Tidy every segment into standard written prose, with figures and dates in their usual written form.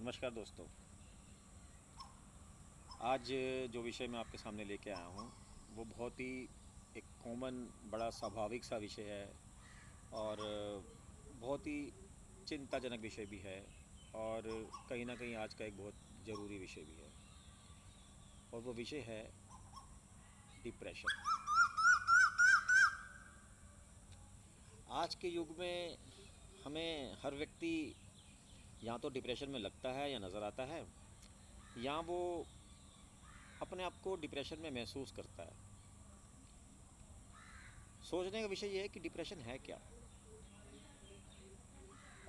नमस्कार दोस्तों। आज जो विषय मैं आपके सामने लेके आया हूँ वो बहुत ही एक कॉमन बड़ा स्वाभाविक सा विषय है और बहुत ही चिंताजनक विषय भी है और कहीं ना कहीं आज का एक बहुत ज़रूरी विषय भी है और वो विषय है डिप्रेशन। आज के युग में हमें हर व्यक्ति या तो डिप्रेशन में लगता है या नज़र आता है या वो अपने आप को डिप्रेशन में महसूस करता है। सोचने का विषय ये है कि डिप्रेशन है क्या,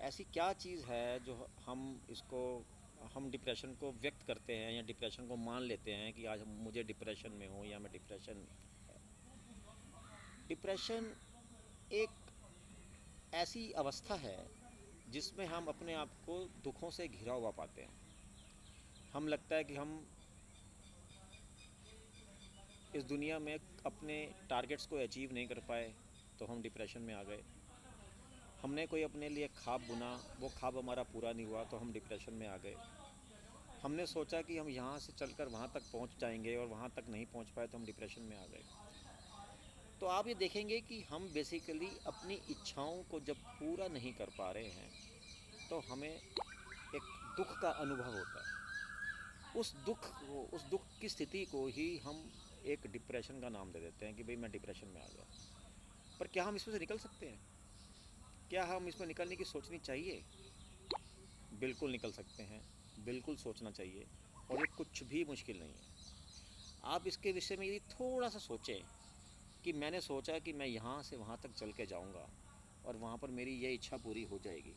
ऐसी क्या चीज़ है जो हम डिप्रेशन को व्यक्त करते हैं या डिप्रेशन को मान लेते हैं कि आज मुझे डिप्रेशन में हूँ या मैं डिप्रेशन। डिप्रेशन एक ऐसी अवस्था है जिसमें हम अपने आप को दुखों से घिरा हुआ पाते हैं। हम लगता है कि हम इस दुनिया में अपने टारगेट्स को अचीव नहीं कर पाए तो हम डिप्रेशन में आ गए। हमने कोई अपने लिए ख्वाब बुना, वो ख्वाब हमारा पूरा नहीं हुआ तो हम डिप्रेशन में आ गए। हमने सोचा कि हम यहाँ से चलकर वहाँ तक पहुँच जाएंगे और वहाँ तक नहीं पहुँच पाए तो हम डिप्रेशन में आ गए। तो आप ये देखेंगे कि हम बेसिकली अपनी इच्छाओं को जब पूरा नहीं कर पा रहे हैं तो हमें एक दुख का अनुभव होता है। उस दुख की स्थिति को ही हम एक डिप्रेशन का नाम दे देते हैं कि भाई मैं डिप्रेशन में आ गया। पर क्या हम इसमें से निकल सकते हैं? क्या हम इसमें निकलने की सोचनी चाहिए? बिल्कुल निकल सकते हैं, बिल्कुल सोचना चाहिए और ये कुछ भी मुश्किल नहीं है। आप इसके विषय में यदि थोड़ा सा सोचें कि मैंने सोचा कि मैं यहाँ से वहाँ तक चल के जाऊँगा और वहाँ पर मेरी ये इच्छा पूरी हो जाएगी।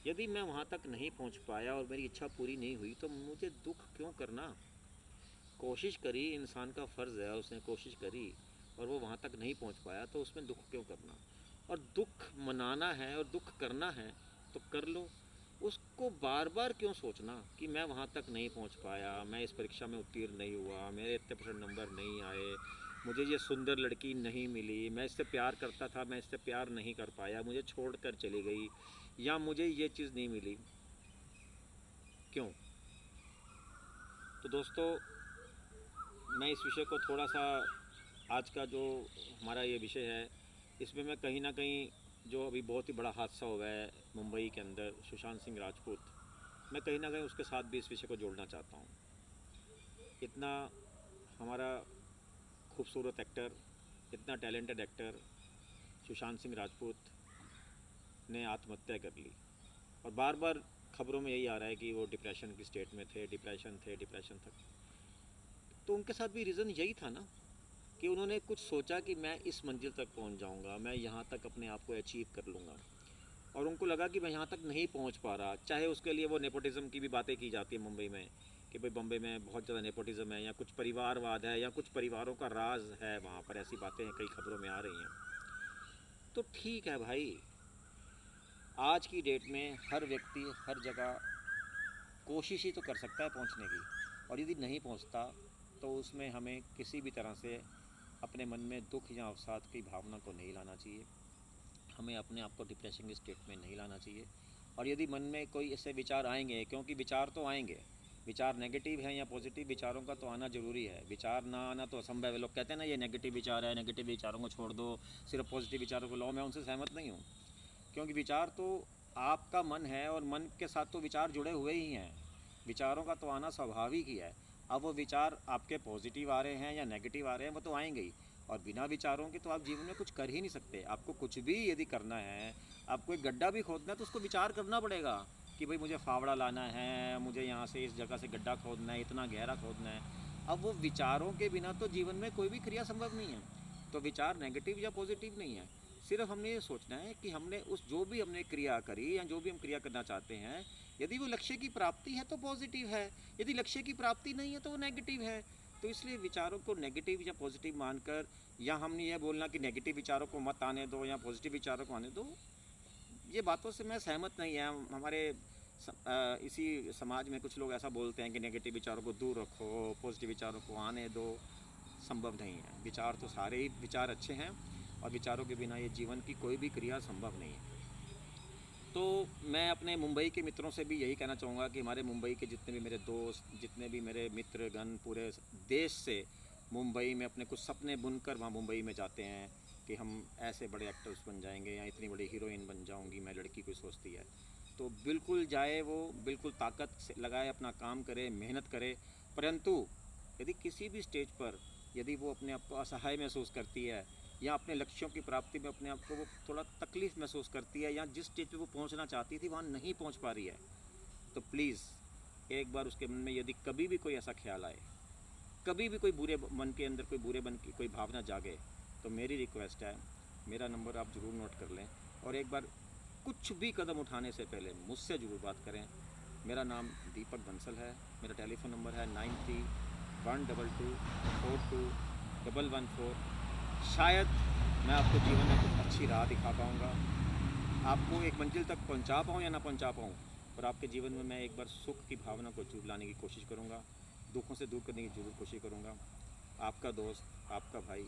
यदि मैं वहाँ तक नहीं पहुँच पाया और मेरी इच्छा पूरी नहीं हुई तो मुझे दुख क्यों करना? कोशिश करी, इंसान का फ़र्ज़ है, उसने कोशिश करी और वो वहाँ तक नहीं पहुँच पाया तो उसमें दुख क्यों करना? और दुख मनाना है और दुख करना है तो कर लो। उसको बार बार क्यों सोचना कि मैं वहाँ तक नहीं पहुँच पाया, मैं इस परीक्षा में उत्तीर्ण नहीं हुआ, मेरे इतने परसेंट नंबर नहीं आए, मुझे ये सुंदर लड़की नहीं मिली, मैं इससे प्यार करता था, मैं इससे प्यार नहीं कर पाया, मुझे छोड़ कर चली गई या मुझे ये चीज़ नहीं मिली। क्यों? तो दोस्तों, मैं इस विषय को थोड़ा सा, आज का जो हमारा ये विषय है इसमें मैं कहीं ना कहीं जो अभी बहुत ही बड़ा हादसा हुआ है मुंबई के अंदर, सुशांत सिंह राजपूत, मैं कहीं ना कहीं उसके साथ भी इस विषय को जोड़ना चाहता हूँ। इतना हमारा खूबसूरत एक्टर, इतना टैलेंटेड एक्टर सुशांत सिंह राजपूत ने आत्महत्या कर ली और बार बार खबरों में यही आ रहा है कि वो डिप्रेशन की स्टेट में थे, डिप्रेशन तक। तो उनके साथ भी रीज़न यही था ना कि उन्होंने कुछ सोचा कि मैं इस मंजिल तक पहुंच जाऊंगा, मैं यहाँ तक अपने आप को अचीव कर लूँगा और उनको लगा कि मैं यहाँ तक नहीं पहुँच पा रहा। चाहे उसके लिए वो नेपोटिज़म की भी बातें की जाती है मुंबई में कि भाई बम्बई में बहुत ज़्यादा नेपोटिज़म है या कुछ परिवारवाद है या कुछ परिवारों का राज है, वहाँ पर ऐसी बातें कई खबरों में आ रही हैं। तो ठीक है भाई, आज की डेट में हर व्यक्ति हर जगह कोशिश ही तो कर सकता है पहुंचने की, और यदि नहीं पहुंचता तो उसमें हमें किसी भी तरह से अपने मन में दुख या अवसाद की भावना को नहीं लाना चाहिए। हमें अपने आप को डिप्रेशन की स्टेट में नहीं लाना चाहिए। और यदि मन में कोई ऐसे विचार आएंगे, क्योंकि विचार तो आएंगे, विचार नेगेटिव है या पॉजिटिव, विचारों का तो आना ज़रूरी है। विचार ना आना तो असंभव है। लोग कहते हैं ना ये नेगेटिव विचार है, नेगेटिव विचारों को छोड़ दो, सिर्फ पॉजिटिव विचारों को लो। मैं उनसे सहमत नहीं हूँ, क्योंकि विचार तो आपका मन है और मन के साथ तो विचार जुड़े हुए ही हैं। विचारों का तो आना स्वाभाविक ही है। अब वो विचार आपके पॉजिटिव आ रहे हैं या नेगेटिव आ रहे हैं वो तो आएंगे ही, और बिना विचारों के तो आप जीवन में कुछ कर ही नहीं सकते। आपको कुछ भी यदि करना है, आपको एक गड्ढा भी खोदना है तो उसको विचार करना पड़ेगा कि भाई मुझे फावड़ा लाना है, मुझे यहाँ से इस जगह से गड्ढा खोदना है, इतना गहरा खोदना है। अब वो विचारों के बिना तो जीवन में कोई भी क्रिया संभव नहीं है। तो विचार नेगेटिव या पॉजिटिव नहीं है, सिर्फ हमने ये सोचना है कि हमने उस जो भी हमने क्रिया करी या जो भी हम क्रिया करना चाहते हैं, यदि वो लक्ष्य की प्राप्ति है तो पॉजिटिव है, यदि लक्ष्य की प्राप्ति नहीं है तो वो नेगेटिव है। तो इसलिए विचारों को नेगेटिव या पॉजिटिव मानकर, या हमने ये बोलना कि नेगेटिव विचारों को मत आने दो या पॉजिटिव विचारों को आने दो, ये बातों से मैं सहमत नहीं है। हमारे इसी समाज में कुछ लोग ऐसा बोलते हैं कि नेगेटिव विचारों को दूर रखो, पॉजिटिव विचारों को आने दो। संभव नहीं है। विचार तो सारे ही विचार अच्छे हैं और विचारों के बिना ये जीवन की कोई भी क्रिया संभव नहीं है। तो मैं अपने मुंबई के मित्रों से भी यही कहना चाहूँगा कि हमारे मुंबई के जितने भी मेरे दोस्त, जितने भी मेरे मित्रगण पूरे देश से मुंबई में अपने कुछ सपने बुनकर वहाँ मुंबई में जाते हैं कि हम ऐसे बड़े एक्टर्स बन जाएंगे या इतनी बड़ी हीरोइन बन जाऊंगी मैं, लड़की कोई सोचती है। तो बिल्कुल जाए वो, बिल्कुल ताकत से लगाए, अपना काम करे, मेहनत करे। परंतु यदि किसी भी स्टेज पर यदि वो अपने आप को असहाय महसूस करती है या अपने लक्ष्यों की प्राप्ति में अपने आप को वो थोड़ा तकलीफ़ महसूस करती है या जिस स्टेज पे वो पहुंचना चाहती थी वहाँ नहीं पहुंच पा रही है, तो प्लीज़ एक बार उसके मन में यदि कभी भी कोई ऐसा ख्याल आए, कभी भी कोई बुरे मन के अंदर कोई बुरे मन की कोई भावना जागे, तो मेरी रिक्वेस्ट है, मेरा नंबर आप ज़रूर नोट कर लें और एक बार कुछ भी कदम उठाने से पहले मुझसे ज़रूर बात करें। मेरा नाम दीपक बंसल है। मेरा टेलीफोन नंबर है 93-122-42-114। शायद मैं आपको जीवन में कुछ अच्छी राह दिखा पाऊँगा, आपको एक मंजिल तक पहुँचा पाऊँ या ना पहुँचा पाऊँ, पर आपके जीवन में मैं एक बार सुख की भावना को जरूर लाने की कोशिश करूँगा, दुखों से दूर करने की जरूर कोशिश करूँगा। आपका दोस्त, आपका भाई